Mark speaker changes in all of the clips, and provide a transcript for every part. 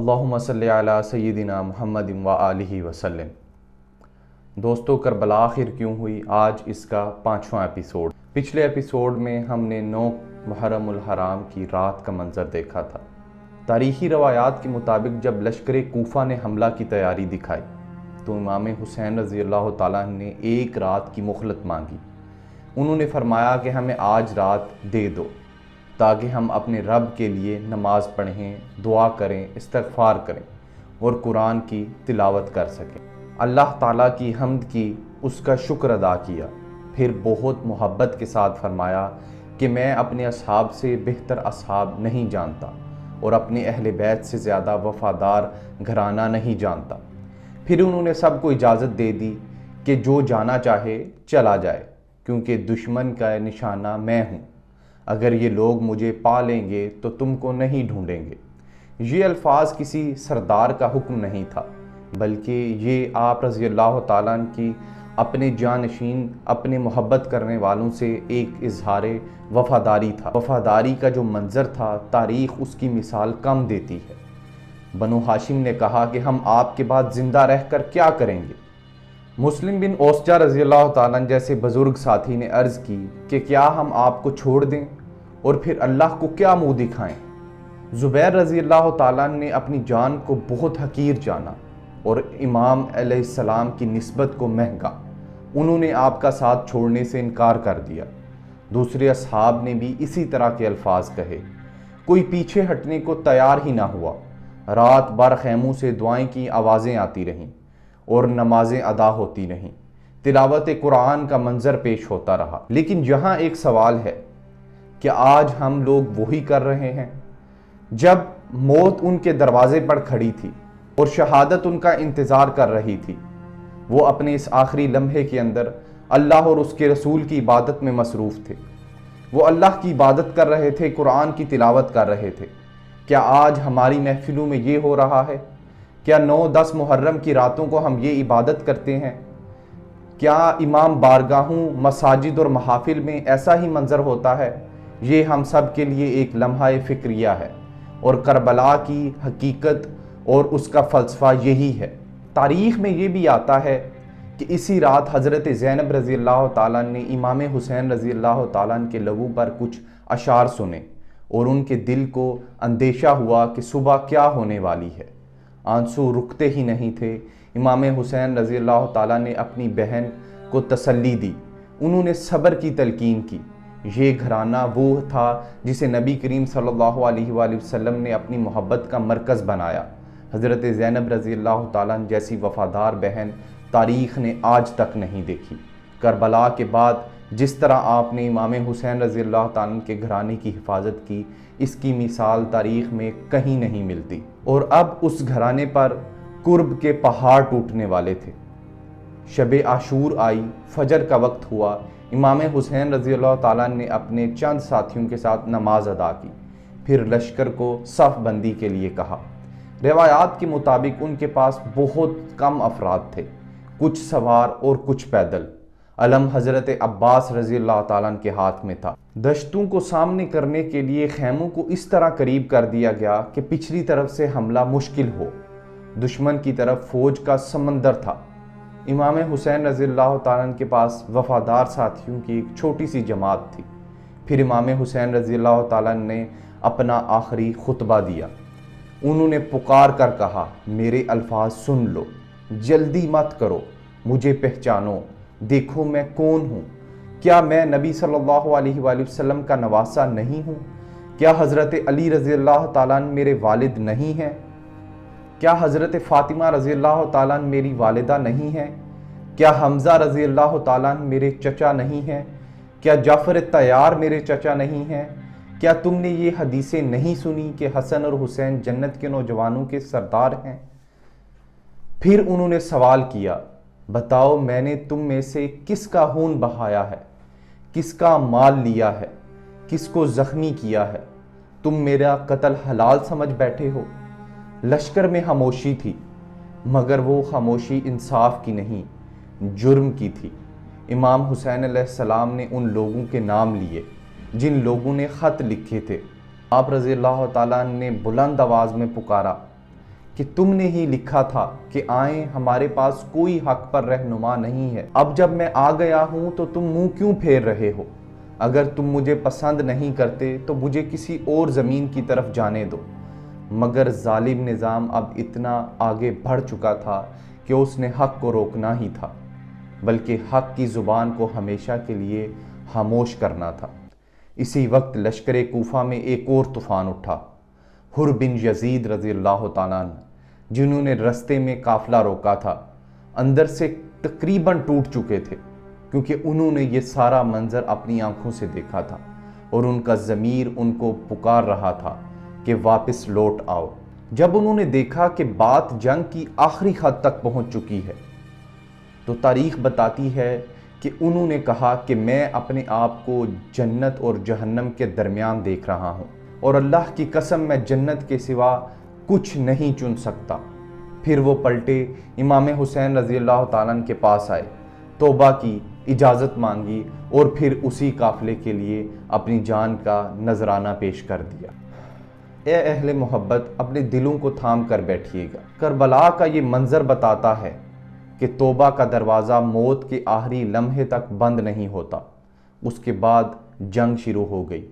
Speaker 1: اللہم صلی علی سیدنا محمد و آلہ وسلم۔ دوستو، کربلا آخر کیوں ہوئی، آج اس کا 5واں ایپیسوڈ۔ پچھلے ایپیسوڈ میں ہم نے 9 محرم الحرام کی رات کا منظر دیکھا تھا۔ تاریخی روایات کے مطابق جب لشکر کوفہ نے حملہ کی تیاری دکھائی تو امام حسین رضی اللہ تعالیٰ نے ایک رات کی مہلت مانگی۔ انہوں نے فرمایا کہ ہمیں آج رات دے دو تاکہ ہم اپنے رب کے لیے نماز پڑھیں، دعا کریں، استغفار کریں اور قرآن کی تلاوت کر سکیں۔ اللہ تعالیٰ کی حمد کی، اس کا شکر ادا کیا، پھر بہت محبت کے ساتھ فرمایا کہ میں اپنے اصحاب سے بہتر اصحاب نہیں جانتا اور اپنے اہل بیت سے زیادہ وفادار گھرانہ نہیں جانتا۔ پھر انہوں نے سب کو اجازت دے دی کہ جو جانا چاہے چلا جائے، کیونکہ دشمن کا نشانہ میں ہوں، اگر یہ لوگ مجھے پا لیں گے تو تم کو نہیں ڈھونڈیں گے۔ یہ الفاظ کسی سردار کا حکم نہیں تھا، بلکہ یہ آپ رضی اللہ تعالیٰ کی اپنے جانشین، اپنے محبت کرنے والوں سے ایک اظہار وفاداری تھا۔ وفاداری کا جو منظر تھا، تاریخ اس کی مثال کم دیتی ہے۔ بنو ہاشم نے کہا کہ ہم آپ کے بعد زندہ رہ کر کیا کریں گے؟ مسلم بن اوسجہ رضی اللہ تعالیٰ جیسے بزرگ ساتھی نے عرض کی کہ کیا ہم آپ کو چھوڑ دیں اور پھر اللہ کو کیا منہ دکھائیں؟ زبیر رضی اللہ تعالیٰ نے اپنی جان کو بہت حقیر جانا اور امام علیہ السلام کی نسبت کو مہنگا۔ انہوں نے آپ کا ساتھ چھوڑنے سے انکار کر دیا۔ دوسرے اصحاب نے بھی اسی طرح کے الفاظ کہے۔ کوئی پیچھے ہٹنے کو تیار ہی نہ ہوا۔ رات بھر خیموں سے دعائیں کی آوازیں آتی رہیں اور نمازیں ادا ہوتی رہیں۔ تلاوت قرآن کا منظر پیش ہوتا رہا۔ لیکن یہاں ایک سوال ہے کہ آج ہم لوگ وہی کر رہے ہیں؟ جب موت ان کے دروازے پر کھڑی تھی اور شہادت ان کا انتظار کر رہی تھی، وہ اپنے اس آخری لمحے کے اندر اللہ اور اس کے رسول کی عبادت میں مصروف تھے۔ وہ اللہ کی عبادت کر رہے تھے، قرآن کی تلاوت کر رہے تھے۔ کیا آج ہماری محفلوں میں یہ ہو رہا ہے؟ کیا 9-10 محرم کی راتوں کو ہم یہ عبادت کرتے ہیں؟ کیا امام بارگاہوں، مساجد اور محافل میں ایسا ہی منظر ہوتا ہے؟ یہ ہم سب کے لیے ایک لمحہ فکریہ ہے، اور کربلا کی حقیقت اور اس کا فلسفہ یہی ہے۔ تاریخ میں یہ بھی آتا ہے کہ اسی رات حضرت زینب رضی اللہ تعالیٰ نے امام حسین رضی اللہ تعالیٰ کے لبوں پر کچھ اشعار سنے اور ان کے دل کو اندیشہ ہوا کہ صبح کیا ہونے والی ہے۔ آنسو رکتے ہی نہیں تھے۔ امام حسین رضی اللہ تعالیٰ نے اپنی بہن کو تسلی دی، انہوں نے صبر کی تلقین کی۔ یہ گھرانہ وہ تھا جسے نبی کریم صلی اللہ علیہ وآلہ وسلم نے اپنی محبت کا مرکز بنایا۔ حضرت زینب رضی اللہ تعالیٰ جیسی وفادار بہن تاریخ نے آج تک نہیں دیکھی۔ کربلا کے بعد جس طرح آپ نے امام حسین رضی اللہ تعالیٰ کے گھرانے کی حفاظت کی، اس کی مثال تاریخ میں کہیں نہیں ملتی۔ اور اب اس گھرانے پر قرب کے پہاڑ ٹوٹنے والے تھے۔ شب عاشور آئی، فجر کا وقت ہوا، امام حسین رضی اللہ تعالیٰ نے اپنے چند ساتھیوں کے ساتھ نماز ادا کی، پھر لشکر کو صف بندی کے لیے کہا۔ روایات کے مطابق ان کے پاس بہت کم افراد تھے، کچھ سوار اور کچھ پیدل۔ علم حضرت عباس رضی اللہ تعالیٰ کے ہاتھ میں تھا۔ دشتوں کو سامنے کرنے کے لیے خیموں کو اس طرح قریب کر دیا گیا کہ پچھلی طرف سے حملہ مشکل ہو۔ دشمن کی طرف فوج کا سمندر تھا۔ امام حسین رضی اللہ تعالیٰ کے پاس وفادار ساتھیوں کی ایک چھوٹی سی جماعت تھی۔ پھر امام حسین رضی اللہ تعالیٰ نے اپنا آخری خطبہ دیا۔ انہوں نے پکار کر کہا، میرے الفاظ سن لو، جلدی مت کرو، مجھے پہچانو، دیکھو میں کون ہوں۔ کیا میں نبی صلی اللہ علیہ وآلہ وسلم کا نواسہ نہیں ہوں؟ کیا حضرت علی رضی اللہ تعالیٰ میرے والد نہیں ہیں؟ کیا حضرت فاطمہ رضی اللہ تعالیٰ میری والدہ نہیں ہیں؟ کیا حمزہ رضی اللہ تعالیٰ میرے چچا نہیں ہیں؟ کیا جعفر طیار میرے چچا نہیں ہیں؟ کیا تم نے یہ حدیثیں نہیں سنی کہ حسن اور حسین جنت کے نوجوانوں کے سردار ہیں؟ پھر انہوں نے سوال کیا، بتاؤ میں نے تم میں سے کس کا خون بہایا ہے، کس کا مال لیا ہے، کس کو زخمی کیا ہے؟ تم میرا قتل حلال سمجھ بیٹھے ہو؟ لشکر میں خاموشی تھی، مگر وہ خاموشی انصاف کی نہیں، جرم کی تھی۔ امام حسین علیہ السلام نے ان لوگوں کے نام لیے جن لوگوں نے خط لکھے تھے۔ آپ رضی اللہ تعالیٰ نے بلند آواز میں پکارا، کہ تم نے ہی لکھا تھا کہ آئیں، ہمارے پاس کوئی حق پر رہنما نہیں ہے، اب جب میں آ گیا ہوں تو تم منہ کیوں پھیر رہے ہو؟ اگر تم مجھے پسند نہیں کرتے تو مجھے کسی اور زمین کی طرف جانے دو۔ مگر ظالم نظام اب اتنا آگے بڑھ چکا تھا کہ اس نے حق کو روکنا ہی تھا، بلکہ حق کی زبان کو ہمیشہ کے لیے خاموش کرنا تھا۔ اسی وقت لشکر کوفہ میں ایک اور طوفان اٹھا۔ حر بن یزید رضی اللہ تعالیٰ عنہ، جنہوں نے رستے میں قافلہ روکا تھا، اندر سے تقریباً ٹوٹ چکے تھے، کیونکہ انہوں نے یہ سارا منظر اپنی آنکھوں سے دیکھا تھا اور ان کا ضمیر ان کو پکار رہا تھا کہ واپس لوٹ آؤ۔ جب انہوں نے دیکھا کہ بات جنگ کی آخری حد تک پہنچ چکی ہے تو تاریخ بتاتی ہے کہ انہوں نے کہا کہ میں اپنے آپ کو جنت اور جہنم کے درمیان دیکھ رہا ہوں، اور اللہ کی قسم میں جنت کے سوا کچھ نہیں چن سکتا۔ پھر وہ پلٹے امام حسین رضی اللہ تعالیٰ عنہ کے پاس آئے، توبہ کی، اجازت مانگی اور پھر اسی قافلے کے لیے اپنی جان کا نذرانہ پیش کر دیا۔ اے اہل محبت، اپنے دلوں کو تھام کر بیٹھیے گا۔ کربلا کا یہ منظر بتاتا ہے کہ توبہ کا دروازہ موت کے آخری لمحے تک بند نہیں ہوتا۔ اس کے بعد جنگ شروع ہو گئی۔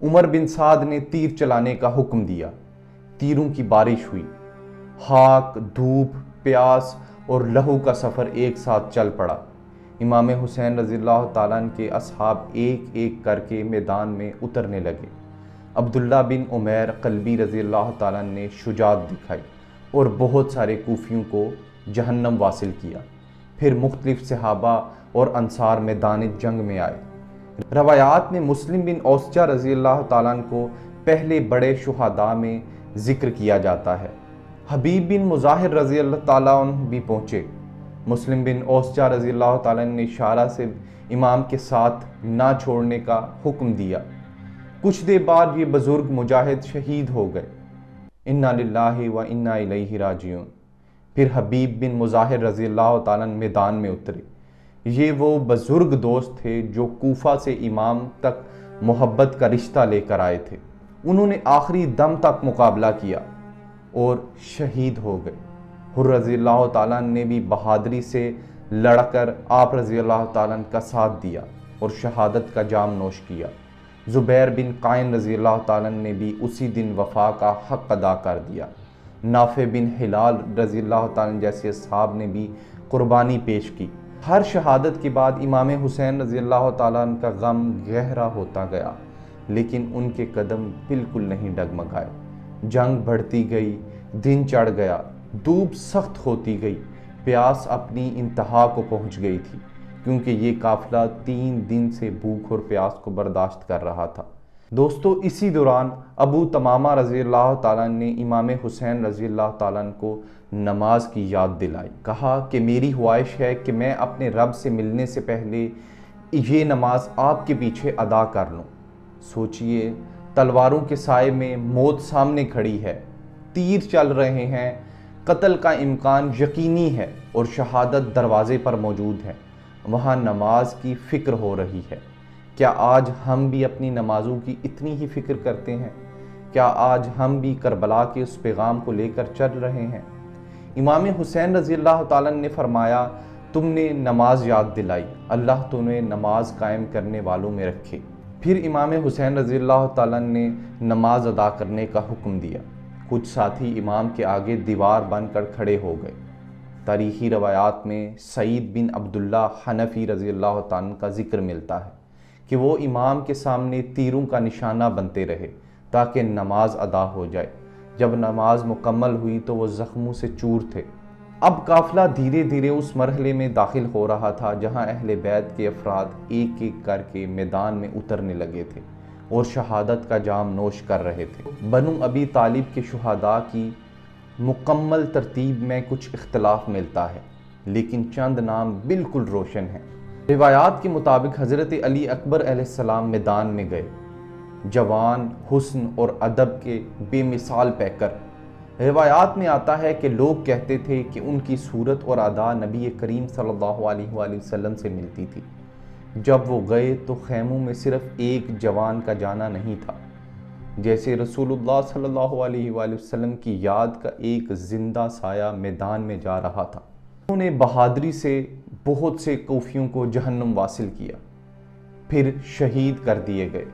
Speaker 1: عمر بن سعد نے تیر چلانے کا حکم دیا، تیروں کی بارش ہوئی، خاک، دھوپ، پیاس اور لہو کا سفر ایک ساتھ چل پڑا۔ امام حسین رضی اللہ تعالیٰ عنہ کے اصحاب ایک ایک کر کے میدان میں اترنے لگے۔ عبداللہ بن عمیر قلبی رضی اللہ تعالیٰ عنہ نے شجاعت دکھائی اور بہت سارے کوفیوں کو جہنم واصل کیا۔ پھر مختلف صحابہ اور انصار میدان جنگ میں آئے۔ روایات میں مسلم بن اوسجہ رضی اللہ تعالیٰ عنہ کو پہلے بڑے شہداء میں ذکر کیا جاتا ہے۔ حبیب بن مظاہر رضی اللہ تعالیٰ عنہ بھی پہنچے۔ مسلم بن اوسجہ رضی اللہ تعالیٰ عنہ نے اشارہ سے امام کے ساتھ نہ چھوڑنے کا حکم دیا۔ کچھ دیر بعد یہ بزرگ مجاہد شہید ہو گئے۔ انا للہ و انا الیہ راجعون۔ پھر حبیب بن مظاہر رضی اللہ تعالیٰ عنہ میدان میں اترے۔ یہ وہ بزرگ دوست تھے جو کوفہ سے امام تک محبت کا رشتہ لے کر آئے تھے۔ انہوں نے آخری دم تک مقابلہ کیا اور شہید ہو گئے۔ حر رضی اللہ تعالیٰ عنہ نے بھی بہادری سے لڑ کر آپ رضی اللہ تعالیٰ عنہ کا ساتھ دیا اور شہادت کا جام نوش کیا۔ زبیر بن قائن رضی اللہ تعالیٰ عنہ نے بھی اسی دن وفا کا حق ادا کر دیا۔ نافع بن ہلال رضی اللہ تعالیٰ عنہ جیسے اصحاب نے بھی قربانی پیش کی۔ ہر شہادت کے بعد امام حسین رضی اللہ تعالیٰ عنہ کا غم گہرا ہوتا گیا، لیکن ان کے قدم بالکل نہیں ڈگمگائے۔ جنگ بڑھتی گئی، دن چڑھ گیا، دھوپ سخت ہوتی گئی، پیاس اپنی انتہا کو پہنچ گئی تھی، کیونکہ یہ قافلہ 3 دن سے بھوک اور پیاس کو برداشت کر رہا تھا۔ دوستو، اسی دوران ابو تمامہ رضی اللہ تعالیٰ نے امام حسین رضی اللہ تعالیٰ کو نماز کی یاد دلائی۔ کہا کہ میری خواہش ہے کہ میں اپنے رب سے ملنے سے پہلے یہ نماز آپ کے پیچھے ادا کر لوں۔ سوچئے، تلواروں کے سائے میں موت سامنے کھڑی ہے، تیر چل رہے ہیں، قتل کا امکان یقینی ہے اور شہادت دروازے پر موجود ہے، وہاں نماز کی فکر ہو رہی ہے۔ کیا آج ہم بھی اپنی نمازوں کی اتنی ہی فکر کرتے ہیں؟ کیا آج ہم بھی کربلا کے اس پیغام کو لے کر چل رہے ہیں؟ امام حسین رضی اللہ تعالیٰ نے فرمایا، تم نے نماز یاد دلائی، اللہ تمہیں نماز قائم کرنے والوں میں رکھے۔ پھر امام حسین رضی اللہ تعالیٰ نے نماز ادا کرنے کا حکم دیا۔ کچھ ساتھی امام کے آگے دیوار بن کر کھڑے ہو گئے۔ تاریخی روایات میں سعید بن عبداللہ حنفی رضی اللہ تعالیٰ کا ذکر ملتا ہے کہ وہ امام کے سامنے تیروں کا نشانہ بنتے رہے تاکہ نماز ادا ہو جائے۔ جب نماز مکمل ہوئی تو وہ زخموں سے چور تھے۔ اب قافلہ دھیرے دھیرے اس مرحلے میں داخل ہو رہا تھا جہاں اہل بیت کے افراد ایک ایک کر کے میدان میں اترنے لگے تھے اور شہادت کا جام نوش کر رہے تھے۔ بنو ابی طالب کے شہداء کی مکمل ترتیب میں کچھ اختلاف ملتا ہے، لیکن چند نام بالکل روشن ہیں۔ روایات کے مطابق حضرت علی اکبر علیہ السلام میدان میں گئے، جوان، حسن اور ادب کے بے مثال پیکر۔ روایات میں آتا ہے کہ لوگ کہتے تھے کہ ان کی صورت اور ادا نبی کریم صلی اللہ علیہ وآلہ وسلم سے ملتی تھی۔ جب وہ گئے تو خیموں میں صرف ایک جوان کا جانا نہیں تھا، جیسے رسول اللہ صلی اللہ علیہ وآلہ وسلم کی یاد کا ایک زندہ سایہ میدان میں جا رہا تھا۔ انہوں نے بہادری سے بہت سے کوفیوں کو جہنم واصل کیا، پھر شہید کر دیے گئے۔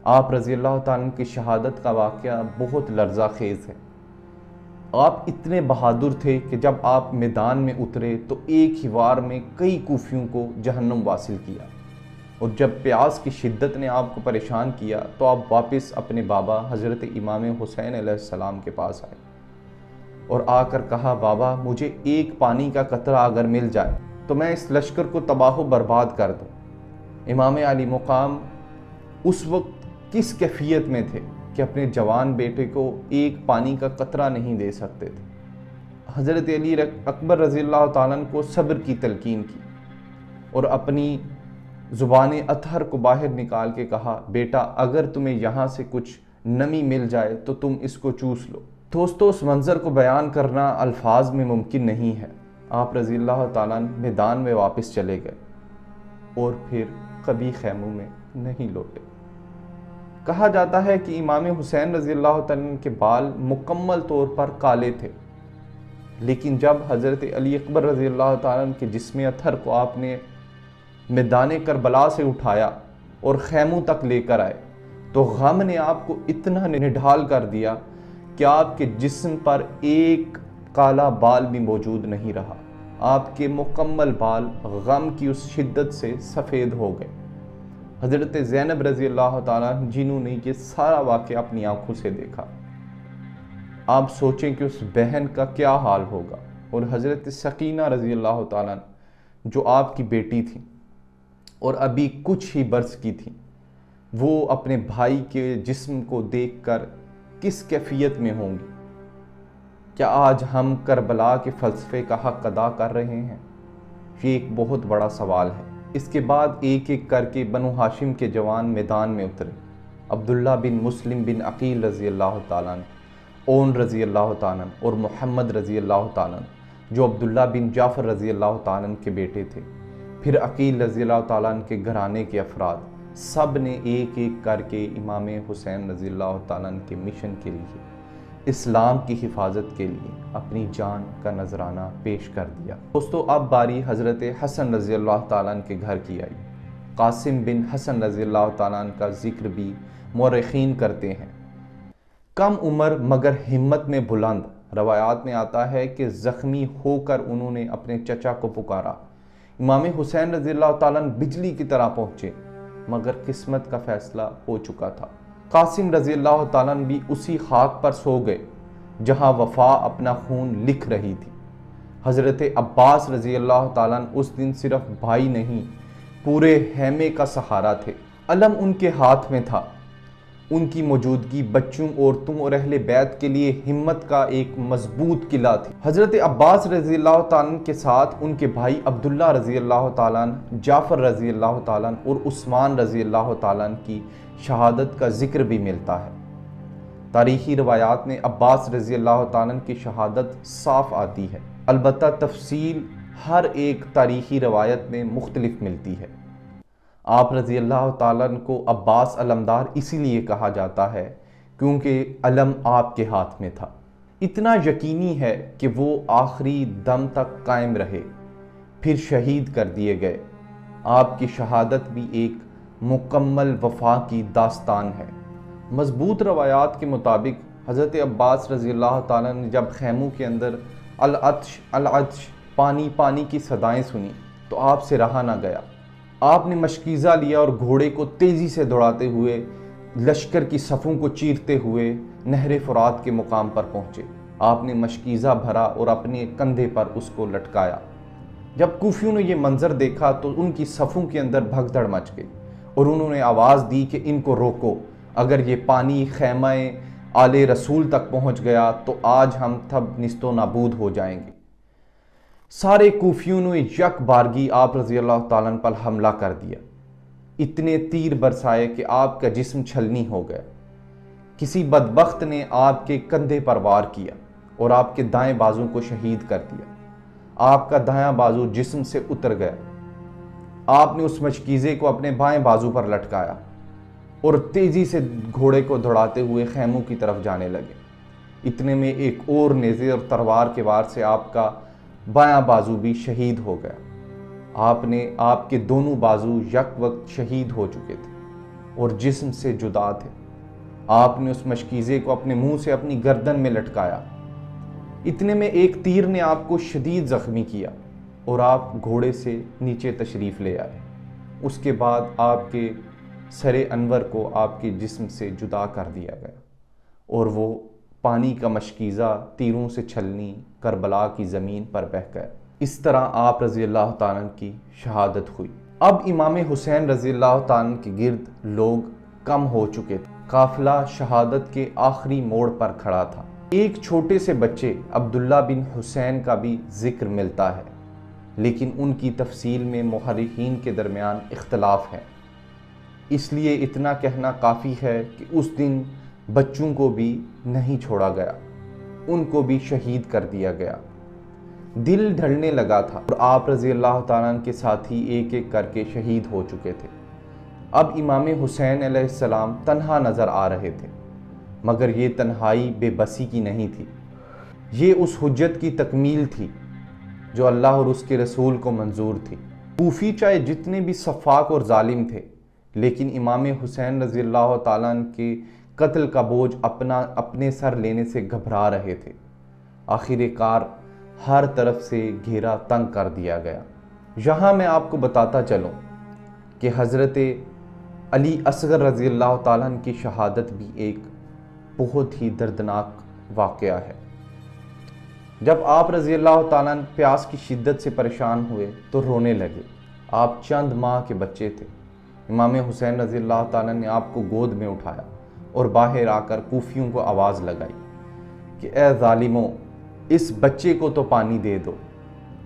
Speaker 1: آپ رضی اللہ تعالیٰ کی شہادت کا واقعہ بہت لرزہ خیز ہے۔ آپ اتنے بہادر تھے کہ جب آپ میدان میں اترے تو ایک ہی وار میں کئی کوفیوں کو جہنم واصل کیا، اور جب پیاس کی شدت نے آپ کو پریشان کیا تو آپ واپس اپنے بابا حضرت امام حسین علیہ السلام کے پاس آئے اور آ کر کہا، بابا مجھے ایک پانی کا قطرہ اگر مل جائے تو میں اس لشکر کو تباہ و برباد کر دوں۔ امام علی مقام اس وقت کس کیفیت میں تھے کہ اپنے جوان بیٹے کو ایک پانی کا قطرہ نہیں دے سکتے تھے۔ حضرت علی اکبر رضی اللہ تعالیٰ کو صبر کی تلقین کی اور اپنی زبان اطہر کو باہر نکال کے کہا، بیٹا اگر تمہیں یہاں سے کچھ نمی مل جائے تو تم اس کو چوس لو۔ دوستو، اس منظر کو بیان کرنا الفاظ میں ممکن نہیں ہے۔ آپ رضی اللہ تعالیٰ میدان میں واپس چلے گئے اور پھر کبھی خیموں میں نہیں لوٹے۔ کہا جاتا ہے کہ امام حسین رضی اللہ تعالیٰ کے بال مکمل طور پر کالے تھے، لیکن جب حضرت علی اکبر رضی اللہ تعالیٰ کے جسم اطہر کو آپ نے میدان کربلا سے اٹھایا اور خیموں تک لے کر آئے تو غم نے آپ کو اتنا نڈھال کر دیا کہ آپ کے جسم پر ایک کالا بال بھی موجود نہیں رہا۔ آپ کے مکمل بال غم کی اس شدت سے سفید ہو گئے۔ حضرت زینب رضی اللہ تعالیٰ جنہوں نے یہ سارا واقعہ اپنی آنکھوں سے دیکھا، آپ سوچیں کہ اس بہن کا کیا حال ہوگا۔ اور حضرت سکینہ رضی اللہ تعالیٰ جو آپ کی بیٹی تھی اور ابھی کچھ ہی برس کی تھی، وہ اپنے بھائی کے جسم کو دیکھ کر کس کیفیت میں ہوں گی؟ کیا آج ہم کربلا کے فلسفے کا حق ادا کر رہے ہیں؟ یہ ایک بہت بڑا سوال ہے۔ اس کے بعد ایک ایک کر کے بنو ہاشم کے جوان میدان میں اترے۔ عبداللہ بن مسلم بن عقیل رضی اللہ تعالیٰ، اون رضی اللہ تعالیٰ اور محمد رضی اللہ تعالیٰ جو عبداللہ بن جعفر رضی اللہ تعالیٰ کے بیٹے تھے، پھر عقیل رضی اللہ تعالیٰ کے گھرانے کے افراد، سب نے ایک ایک کر کے امام حسین رضی اللہ تعالیٰ کے مشن کے لیے، اسلام کی حفاظت کے لیے اپنی جان کا نذرانہ پیش کر دیا۔ دوستو، اب باری حضرت حسن رضی اللہ تعالیٰ کے گھر کی آئی۔ قاسم بن حسن رضی اللہ تعالیٰ کا ذکر بھی مورخین کرتے ہیں۔ کم عمر مگر ہمت میں بلند، روایات میں آتا ہے کہ زخمی ہو کر انہوں نے اپنے چچا کو پکارا۔ امام حسین رضی اللہ تعالیٰ بجلی کی طرح پہنچے، مگر قسمت کا فیصلہ ہو چکا تھا۔ قاسم رضی اللہ تعالیٰ بھی اسی خاک پر سو گئے جہاں وفا اپنا خون لکھ رہی تھی۔ حضرت عباس رضی اللہ تعالیٰ اس دن صرف بھائی نہیں، پورے خیمے کا سہارا تھے۔ علم ان کے ہاتھ میں تھا۔ ان کی موجودگی بچوں، عورتوں اور اہل بیت کے لیے ہمت کا ایک مضبوط قلعہ تھی۔ حضرت عباس رضی اللہ تعالیٰ کے ساتھ ان کے بھائی عبداللہ رضی اللہ تعالیٰ، جعفر رضی اللہ تعالیٰ اور عثمان رضی اللہ تعالیٰ کی شہادت کا ذکر بھی ملتا ہے۔ تاریخی روایات میں عباس رضی اللہ تعالیٰ کی شہادت صاف آتی ہے، البتہ تفصیل ہر ایک تاریخی روایت میں مختلف ملتی ہے۔ آپ رضی اللہ تعالیٰ کو عباس علمدار اسی لیے کہا جاتا ہے کیونکہ علم آپ کے ہاتھ میں تھا۔ اتنا یقینی ہے کہ وہ آخری دم تک قائم رہے، پھر شہید کر دیے گئے۔ آپ کی شہادت بھی ایک مکمل وفا کی داستان ہے۔ مضبوط روایات کے مطابق حضرت عباس رضی اللہ تعالیٰ نے جب خیموں کے اندر العطش العطش، پانی پانی کی صدائیں سنی تو آپ سے رہا نہ گیا۔ آپ نے مشکیزہ لیا اور گھوڑے کو تیزی سے دوڑاتے ہوئے لشکر کی صفوں کو چیرتے ہوئے نہر فرات کے مقام پر پہنچے۔ آپ نے مشکیزہ بھرا اور اپنے کندھے پر اس کو لٹکایا۔ جب کوفیوں نے یہ منظر دیکھا تو ان کی صفوں کے اندر بھگدڑ مچ گئی اور انہوں نے آواز دی کہ ان کو روکو، اگر یہ پانی خیمہ آل رسول تک پہنچ گیا تو آج ہم سب نیست و نابود ہو جائیں گے۔ سارے کوفیوں نے یک بارگی آپ رضی اللہ تعالیٰ پر حملہ کر دیا، اتنے تیر برسائے کہ آپ کا جسم چھلنی ہو گیا۔ کسی بدبخت نے آپ کے کندھے پر وار کیا اور آپ کے دائیں بازو کو شہید کر دیا۔ آپ کا دایاں بازو جسم سے اتر گیا۔ آپ نے اس مشکیزے کو اپنے بائیں بازو پر لٹکایا۔ اور تیزی سے گھوڑے کو دوڑاتے ہوئے خیموں کی طرف جانے لگے۔ اتنے میں ایک اور نیزے اور تلوار کے وار سے آپ کا بایاں بازو بھی شہید ہو گیا۔ آپ کے دونوں بازو یک وقت شہید ہو چکے تھے اور جسم سے جدا تھے۔ آپ نے اس مشکیزے کو اپنے منہ سے اپنی گردن میں لٹکایا۔ اتنے میں ایک تیر نے آپ کو شدید زخمی کیا اور آپ گھوڑے سے نیچے تشریف لے آئے۔ اس کے بعد آپ کے سر انور کو آپ کے جسم سے جدا کر دیا گیا اور وہ پانی کا مشکیزہ تیروں سے چھلنی کربلا کی زمین پر بہہ گیا۔ اس طرح آپ رضی اللہ تعالیٰ عنہ کی شہادت ہوئی۔ اب امام حسین رضی اللہ تعالیٰ عنہ کے گرد لوگ کم ہو چکے تھے۔ قافلہ شہادت کے آخری موڑ پر کھڑا تھا۔ ایک چھوٹے سے بچے عبداللہ بن حسین کا بھی ذکر ملتا ہے، لیکن ان کی تفصیل میں محرخین کے درمیان اختلاف ہے۔ اس لیے اتنا کہنا کافی ہے کہ اس دن بچوں کو بھی نہیں چھوڑا گیا، ان کو بھی شہید کر دیا گیا۔ دل ڈھلنے لگا تھا اور آپ رضی اللہ تعالیٰ عنہ کے ساتھی ایک ایک کر کے شہید ہو چکے تھے۔ اب امام حسین علیہ السلام تنہا نظر آ رہے تھے، مگر یہ تنہائی بے بسی کی نہیں تھی، یہ اس حجت کی تکمیل تھی جو اللہ اور اس کے رسول کو منظور تھی۔ کوفی چاہے جتنے بھی سفاک اور ظالم تھے، لیکن امام حسین رضی اللہ تعالیٰ عنہ کے قتل کا بوجھ اپنے سر لینے سے گھبرا رہے تھے۔ آخر کار ہر طرف سے گھیرا تنگ کر دیا گیا۔ یہاں میں آپ کو بتاتا چلوں کہ حضرت علی اصغر رضی اللہ تعالیٰ عنہ کی شہادت بھی ایک بہت ہی دردناک واقعہ ہے۔ جب آپ رضی اللہ تعالیٰ عنہ پیاس کی شدت سے پریشان ہوئے تو رونے لگے۔ آپ چند ماہ کے بچے تھے۔ امام حسین رضی اللہ تعالیٰ نے آپ کو گود میں اٹھایا اور باہر آ کر کوفیوں کو آواز لگائی کہ اے ظالموں، اس بچے کو تو پانی دے دو،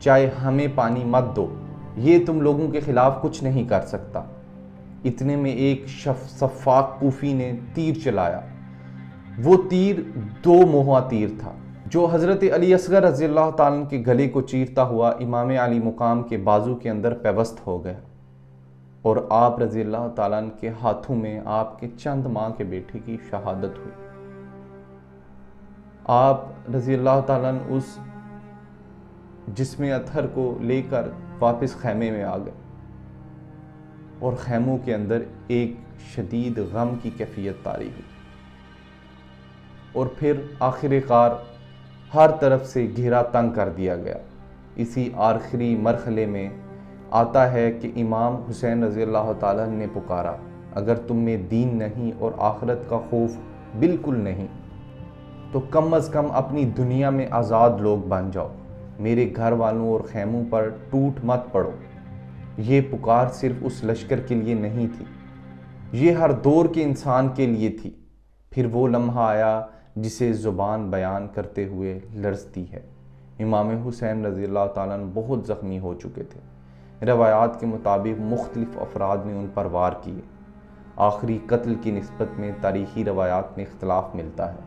Speaker 1: چاہے ہمیں پانی مت دو، یہ تم لوگوں کے خلاف کچھ نہیں کر سکتا۔ اتنے میں ایک سفاک کوفی نے تیر چلایا۔ وہ تیر 2 مہا تیر تھا جو حضرت علی اصغر رضی اللہ تعالیٰ کے گلے کو چیرتا ہوا امام علی مقام کے بازو کے اندر پیوست ہو گیا اور آپ رضی اللہ تعالیٰ کے ہاتھوں میں آپ کے چند ماہ کے بیٹے کی شہادت ہوئی۔ آپ رضی اللہ تعالیٰ اس جسم اطہر کو لے کر واپس خیمے میں آ گئے اور خیموں کے اندر ایک شدید غم کی کیفیت طاری ہوئی، اور پھر آخر کار ہر طرف سے گھیرا تنگ کر دیا گیا۔ اسی آخری مرحلے میں آتا ہے کہ امام حسین رضی اللہ تعالیٰ نے پکارا، اگر تم میں دین نہیں اور آخرت کا خوف بالکل نہیں تو کم از کم اپنی دنیا میں آزاد لوگ بن جاؤ، میرے گھر والوں اور خیموں پر ٹوٹ مت پڑو۔ یہ پکار صرف اس لشکر کے لیے نہیں تھی، یہ ہر دور کے انسان کے لیے تھی۔ پھر وہ لمحہ آیا جسے زبان بیان کرتے ہوئے لرزتی ہے۔ امام حسین رضی اللہ تعالیٰ بہت زخمی ہو چکے تھے۔ روایات کے مطابق مختلف افراد نے ان پر وار کیے۔ آخری قتل کی نسبت میں تاریخی روایات میں اختلاف ملتا ہے۔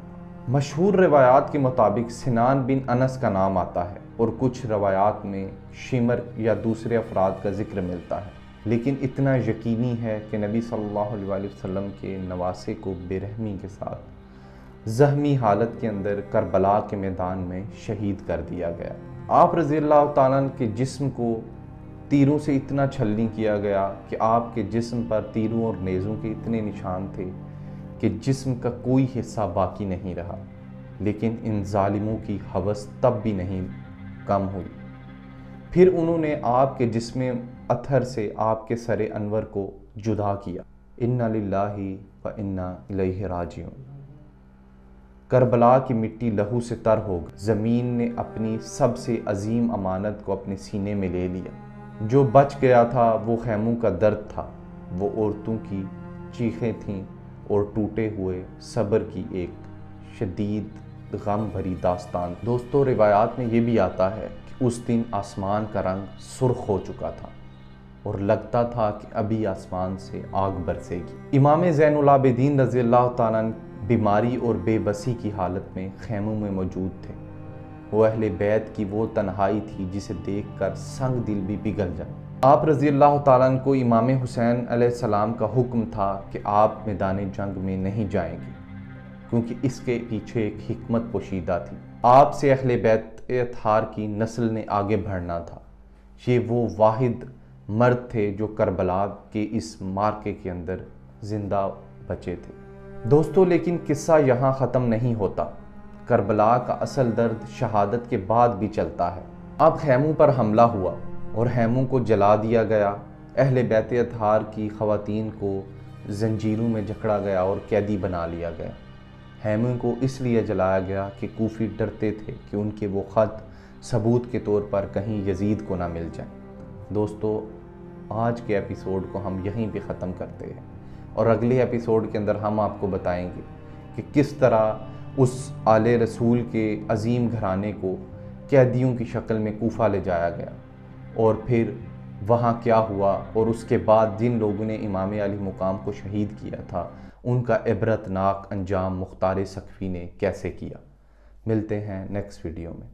Speaker 1: مشہور روایات کے مطابق سنان بن انس کا نام آتا ہے اور کچھ روایات میں شمر یا دوسرے افراد کا ذکر ملتا ہے، لیکن اتنا یقینی ہے کہ نبی صلی اللہ علیہ وسلم کے نواسے کو بے رحمی کے ساتھ زخمی حالت کے اندر کربلا کے میدان میں شہید کر دیا گیا۔ آپ رضی اللہ تعالیٰ کے جسم کو تیروں سے اتنا چھلنی کیا گیا کہ آپ کے جسم پر تیروں اور نیزوں کے اتنے نشان تھے کہ جسم کا کوئی حصہ باقی نہیں رہا، لیکن ان ظالموں کی ہوس تب بھی نہیں کم ہوئی۔ پھر انہوں نے آپ کے جسم اطہر سے آپ کے سر انور کو جدا کیا۔ انا للہ و انا الیہ راجعون۔ کربلا کی مٹی لہو سے تر ہو گئی۔ زمین نے اپنی سب سے عظیم امانت کو اپنے سینے میں لے لیا۔ جو بچ گیا تھا وہ خیموں کا درد تھا، وہ عورتوں کی چیخیں تھیں اور ٹوٹے ہوئے صبر کی ایک شدید غم بھری داستان۔ دوستو، روایات میں یہ بھی آتا ہے کہ اس دن آسمان کا رنگ سرخ ہو چکا تھا اور لگتا تھا کہ ابھی آسمان سے آگ برسے گی۔ امام زین العابدین رضی اللہ تعالیٰ بیماری اور بے بسی کی حالت میں خیموں میں موجود تھے۔ وہ اہل بیت کی وہ تنہائی تھی جسے دیکھ کر سنگ دل بھی پگھل جائے۔ آپ رضی اللہ تعالیٰ عنہ کو امام حسین علیہ السلام کا حکم تھا کہ آپ میدان جنگ میں نہیں جائیں گے، کیونکہ اس کے پیچھے ایک حکمت پوشیدہ تھی۔ آپ سے اہل بیت اطہار کی نسل نے آگے بڑھنا تھا۔ یہ وہ واحد مرد تھے جو کربلا کے اس معرکے کے اندر زندہ بچے تھے۔ دوستو، لیکن قصہ یہاں ختم نہیں ہوتا۔ کربلا کا اصل درد شہادت کے بعد بھی چلتا ہے۔ اب خیموں پر حملہ ہوا اور خیموں کو جلا دیا گیا۔ اہل بیت اطہار کی خواتین کو زنجیروں میں جکڑا گیا اور قیدی بنا لیا گیا۔ خیموں کو اس لیے جلایا گیا کہ کوفی ڈرتے تھے کہ ان کے وہ خط ثبوت کے طور پر کہیں یزید کو نہ مل جائیں۔ دوستو، آج کے ایپیسوڈ کو ہم یہیں پہ ختم کرتے ہیں، اور اگلے ایپیسوڈ کے اندر ہم آپ کو بتائیں گے کہ کس طرح اس آل رسول کے عظیم گھرانے کو قیدیوں کی شکل میں کوفہ لے جایا گیا، اور پھر وہاں کیا ہوا، اور اس کے بعد جن لوگوں نے امام علی مقام کو شہید کیا تھا ان کا عبرتناک انجام مختار ثقفی نے کیسے کیا۔ ملتے ہیں نیکسٹ ویڈیو میں۔